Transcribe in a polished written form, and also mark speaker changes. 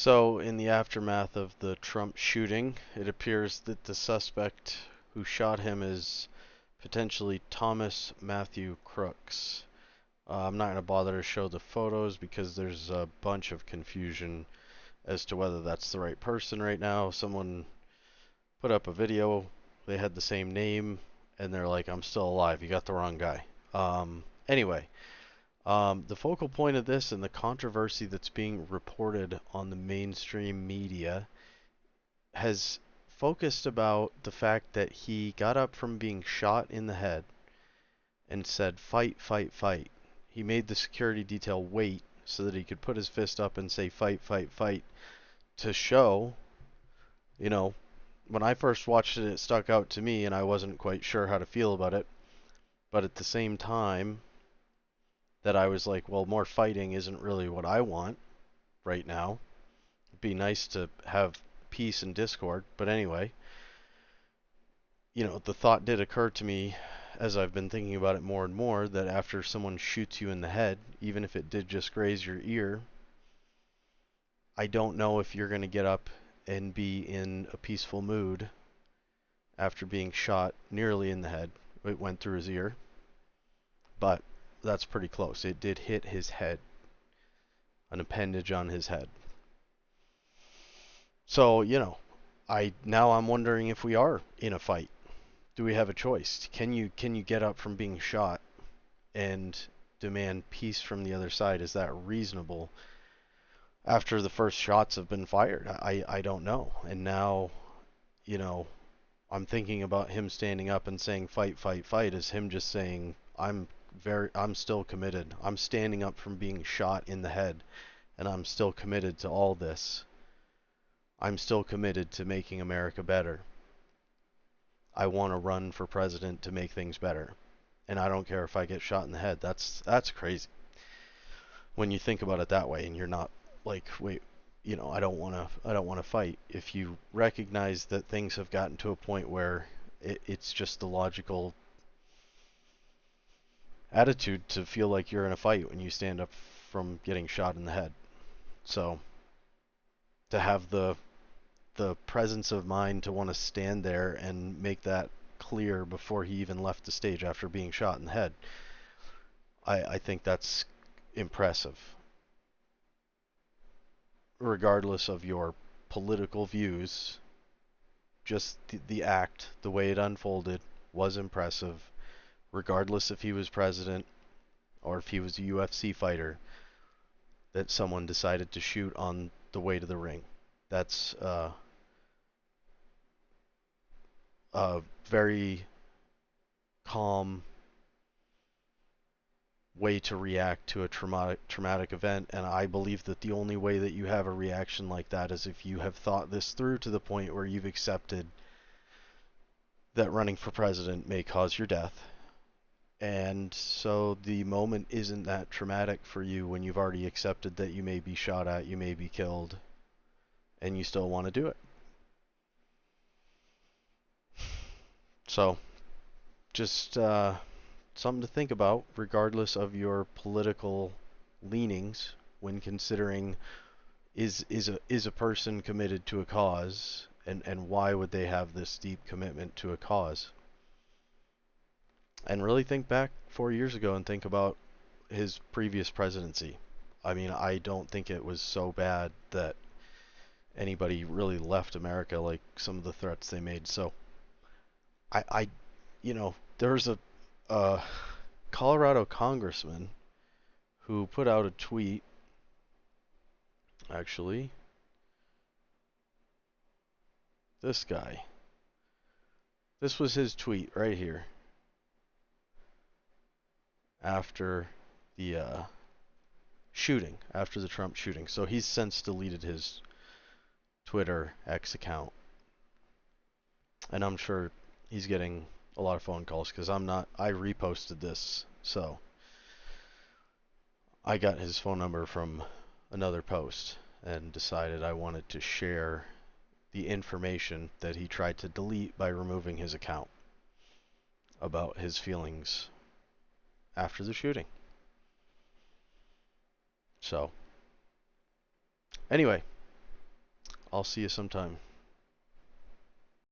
Speaker 1: So, in the aftermath of the Trump shooting, it appears that the suspect who shot him is potentially Thomas Matthew Crooks. I'm not going to bother to show the photos because there's a bunch of confusion as to whether that's the right person right now. Someone put up a video, they had the same name, and they're like, I'm still alive, you got the wrong guy. Anyway, the focal point of this and the controversy that's being reported on the mainstream media has focused about the fact that he got up from being shot in the head and said, fight, fight, fight. He made the security detail wait so that he could put his fist up and say, fight, fight, fight, to show, you know, when I first watched it, it stuck out to me and I wasn't quite sure how to feel about it. But at the same time, that I was like, well, more fighting isn't really what I want right now. It'd be nice to have peace and discord. But anyway, the thought did occur to me as I've been thinking about it more and more that after someone shoots you in the head, even if it did just graze your ear, I don't know if you're going to get up and be in a peaceful mood after being shot nearly in the head. It went through his ear, but that's pretty close. It did hit his head, an appendage on his head. So, I'm wondering if we are in a fight. Do we have a choice? Can you get up from being shot and demand peace from the other side? Is that reasonable after the first shots have been fired? I don't know. And now, you know, I'm thinking about him standing up and saying fight, fight, fight is him just saying I'm still committed. I'm standing up from being shot in the head and I'm still committed to all this. I'm still committed to making America better. I want to run for president to make things better. And I don't care if I get shot in the head. That's crazy. When you think about it that way and you're not like, wait, I don't want to fight. If you recognize that things have gotten to a point where it's just the logical attitude to feel like you're in a fight when you stand up from getting shot in the head. So, to have the presence of mind to want to stand there and make that clear before he even left the stage after being shot in the head, I think that's impressive. Regardless of your political views, just the act, the way it unfolded, was impressive. Regardless if he was president or if he was a UFC fighter, that someone decided to shoot on the way to the ring. That's a very calm way to react to a traumatic event, and I believe that the only way that you have a reaction like that is if you have thought this through to the point where you've accepted that running for president may cause your death, and so the moment isn't that traumatic for you when you've already accepted that you may be shot at, you may be killed, and you still want to do it. So, just something to think about, regardless of your political leanings, when considering is a person committed to a cause, and why would they have this deep commitment to a cause? And really think back 4 years ago and think about his previous presidency. I mean, I don't think it was so bad that anybody really left America like some of the threats they made. So there's a Colorado congressman who put out a tweet. Actually, this guy. This was his tweet right here after the shooting, after the Trump shooting. So he's since deleted his Twitter X account, and I'm sure he's getting a lot of phone calls because I reposted this, so I got his phone number from another post and decided I wanted to share the information that he tried to delete by removing his account about his feelings after the shooting. So, anyway, I'll see you sometime.